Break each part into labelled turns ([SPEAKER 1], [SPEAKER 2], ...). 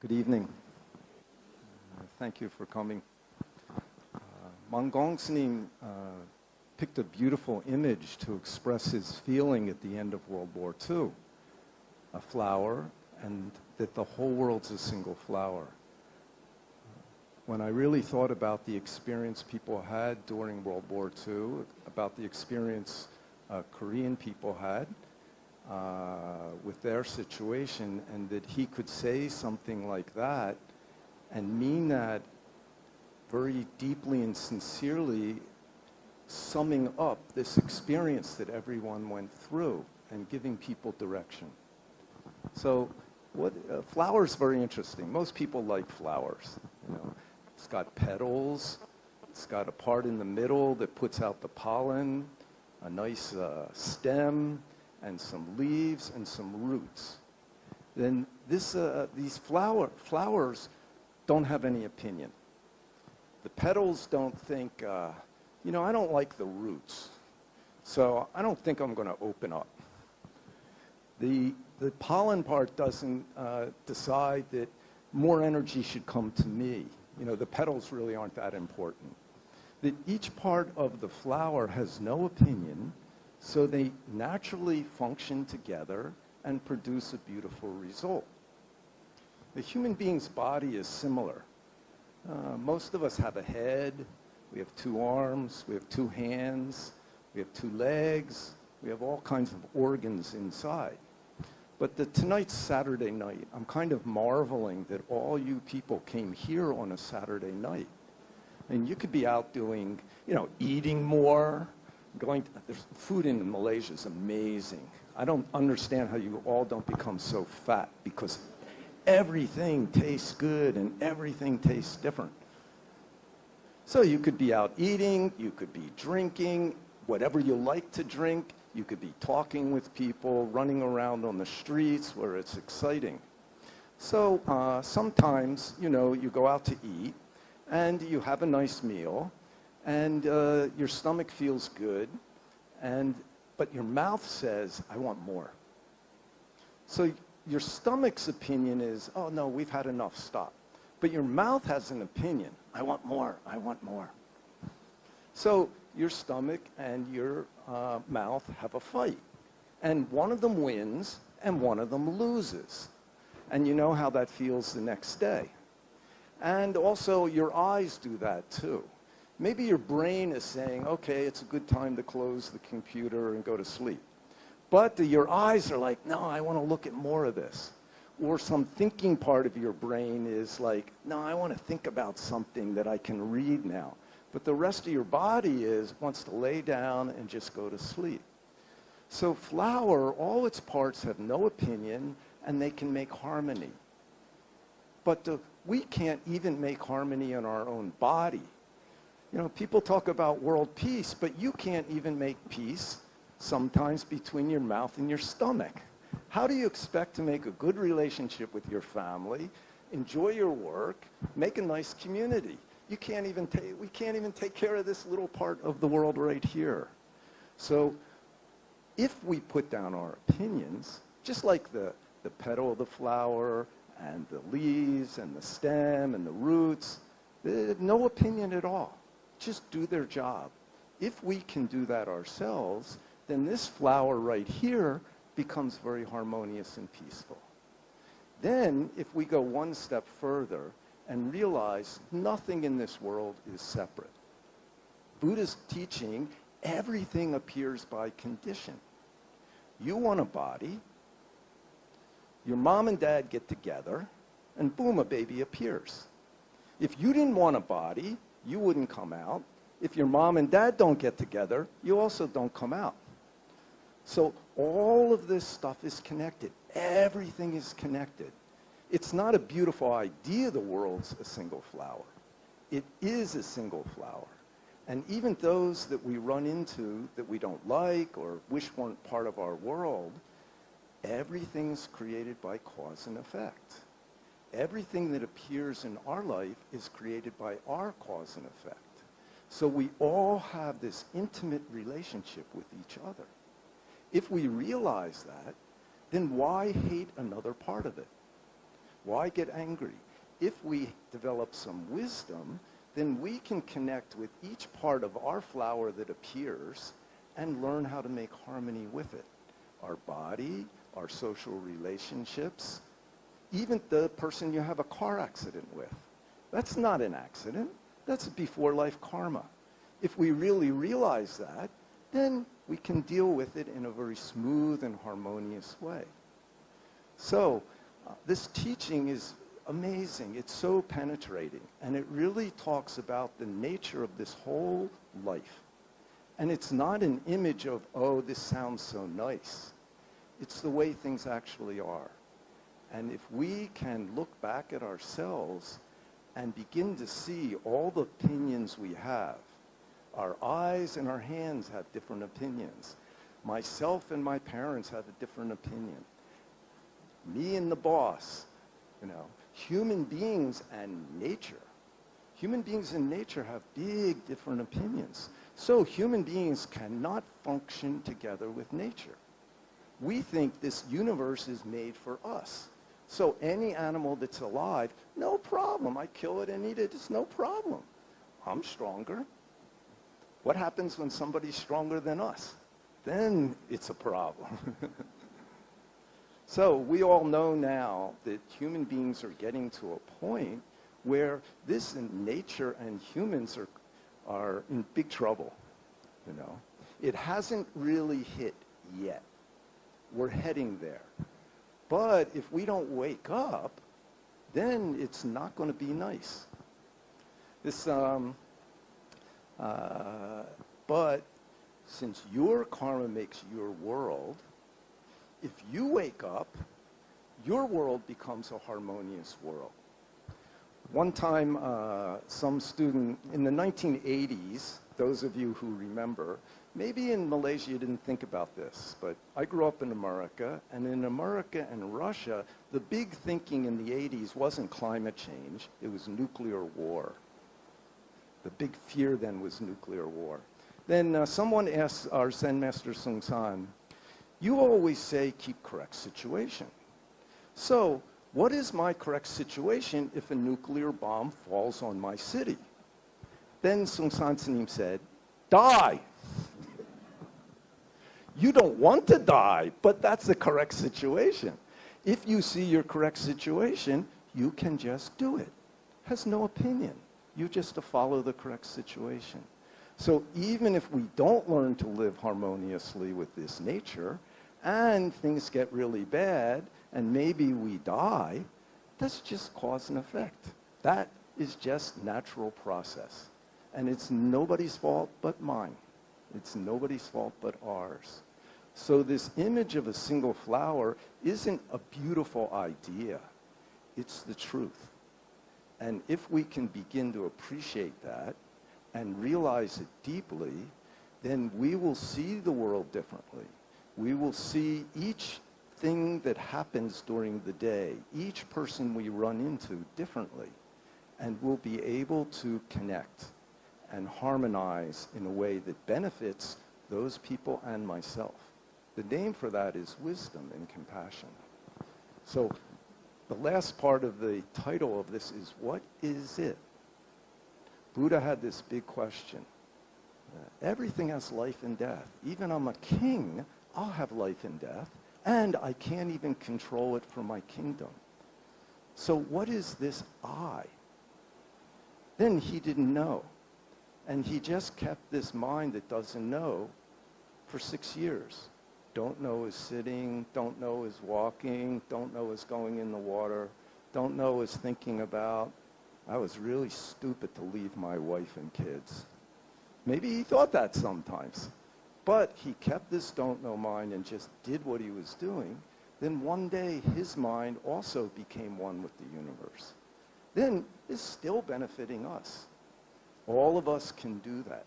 [SPEAKER 1] Good evening. Thank you for coming. Manggong S님 picked a beautiful image to express his feeling at the end of World War II. A flower, and that the whole world's a single flower. When I really thought about the experience people had during World War II, about the experience Korean people had, with their situation, and that he could say something like that and mean that very deeply and sincerely, summing up this experience that everyone went through and giving people direction. So flower's very interesting. Most people like flowers. You know, it's got petals, it's got a part in the middle that puts out the pollen, a nice stem, and some leaves and some roots. Then these flowers don't have any opinion. The petals don't think, I don't like the roots, so I don't think I'm going to open up. The pollen part doesn't decide that more energy should come to me. You know, the petals really aren't that important. That each part of the flower has no opinion, so they naturally function together and produce a beautiful result. The human being's body is similar. Most of us have a head, we have 2 arms, we have 2 hands, we have 2 legs, we have all kinds of organs inside. But tonight's Saturday night, I'm kind of marveling that all you people came here on a Saturday night. And you could be out doing, eating more, there's food in Malaysia is amazing. I don't understand how you all don't become so fat, because everything tastes good and everything tastes different. So you could be out eating, you could be drinking, whatever you like to drink. You could be talking with people, running around on the streets where it's exciting. So sometimes, you go out to eat and you have a nice meal, and your stomach feels good, but your mouth says, I want more. So your stomach's opinion is, oh no, we've had enough, stop. But your mouth has an opinion, I want more, I want more. So your stomach and your mouth have a fight. And one of them wins and one of them loses. And you know how that feels the next day. And also your eyes do that too. Maybe your brain is saying, okay, it's a good time to close the computer and go to sleep. But your eyes are like, no, I want to look at more of this. Or some thinking part of your brain is like, no, I want to think about something that I can read now. But the rest of your body wants to lay down and just go to sleep. So flower, all its parts have no opinion, and they can make harmony. But we can't even make harmony in our own body. People talk about world peace, but you can't even make peace sometimes between your mouth and your stomach. How do you expect to make a good relationship with your family, enjoy your work, make a nice community? We can't even take care of this little part of the world right here. So if we put down our opinions, just like the petal of the flower and the leaves and the stem and the roots, no opinion at all. Just do their job. If we can do that ourselves, then this flower right here becomes very harmonious and peaceful. Then, if we go one step further and realize nothing in this world is separate. Buddha's teaching, everything appears by condition. You want a body, your mom and dad get together, and boom, a baby appears. If you didn't want a body, you wouldn't come out. If your mom and dad don't get together, you also don't come out. So all of this stuff is connected. Everything is connected. It's not a beautiful idea the world's a single flower. It is a single flower. And even those that we run into that we don't like or wish weren't part of our world, everything's created by cause and effect. Everything that appears in our life is created by our cause and effect. So we all have this intimate relationship with each other. If we realize that, then why hate another part of it? Why get angry? If we develop some wisdom, then we can connect with each part of our flower that appears and learn how to make harmony with it. Our body, our social relationships, even the person you have a car accident with. That's not an accident. That's before life karma. If we really realize that, then we can deal with it in a very smooth and harmonious way. So this teaching is amazing. It's so penetrating. And it really talks about the nature of this whole life. And it's not an image of, oh, this sounds so nice. It's the way things actually are. And if we can look back at ourselves and begin to see all the opinions we have, our eyes and our hands have different opinions. Myself and my parents have a different opinion. Me and the boss, human beings and nature. Human beings and nature have big different opinions. So human beings cannot function together with nature. We think this universe is made for us. So any animal that's alive, no problem. I kill it and eat it. It's no problem. I'm stronger. What happens when somebody's stronger than us? Then it's a problem. So we all know now that human beings are getting to a point where this in nature and humans are in big trouble. It hasn't really hit yet. We're heading there. But if we don't wake up, then it's not going to be nice. But since your karma makes your world, if you wake up, your world becomes a harmonious world. One time, some student in the 1980s, those of you who remember, maybe in Malaysia you didn't think about this, but I grew up in America, and in America and Russia, the big thinking in the 80s wasn't climate change, it was nuclear war. The big fear then was nuclear war. Then someone asked our Zen Master Seung San, you always say keep correct situation. So what is my correct situation if a nuclear bomb falls on my city? Then Seung San S님 said, die. You don't want to die, but that's the correct situation. If you see your correct situation, you can just do it. Has no opinion. You just to follow the correct situation. So even if we don't learn to live harmoniously with this nature, and things get really bad, and maybe we die, that's just cause and effect. That is just natural process. And it's nobody's fault but mine. It's nobody's fault but ours. So this image of a single flower isn't a beautiful idea. It's the truth. And if we can begin to appreciate that and realize it deeply, then we will see the world differently. We will see each thing that happens during the day, each person we run into differently, and we'll be able to connect and harmonize in a way that benefits those people and myself. The name for that is wisdom and compassion. So the last part of the title of this is, what is it? Buddha had this big question. Everything has life and death. Even I'm a king, I'll have life and death, and I can't even control it for my kingdom. So what is this I? Then he didn't know. And he just kept this mind that doesn't know for 6 years. Don't know is sitting, don't know is walking, don't know is going in the water, don't know is thinking about, I was really stupid to leave my wife and kids. Maybe he thought that sometimes. But he kept this don't know mind and just did what he was doing. Then one day his mind also became one with the universe. Then it's still benefiting us. All of us can do that.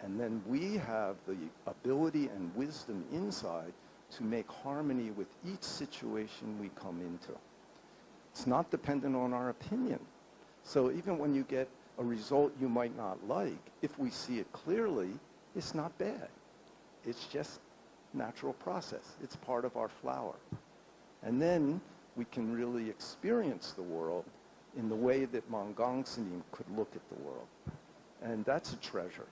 [SPEAKER 1] And then we have the ability and wisdom inside to make harmony with each situation we come into. It's not dependent on our opinion. So even when you get a result you might not like, if we see it clearly, it's not bad. It's just natural process. It's part of our flower. And then we can really experience the world in the way that Mangang Sanim could look at the world. And that's a treasure.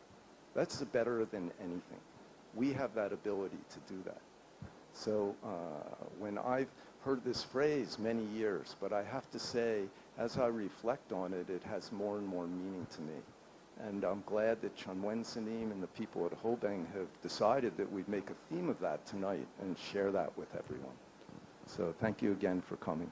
[SPEAKER 1] That's better than anything. We have that ability to do that. So when I've heard this phrase many years, but I have to say, as I reflect on it, it has more and more meaning to me. And I'm glad that Chunwen Sanim and the people at Hobeng have decided that we'd make a theme of that tonight and share that with everyone. So thank you again for coming.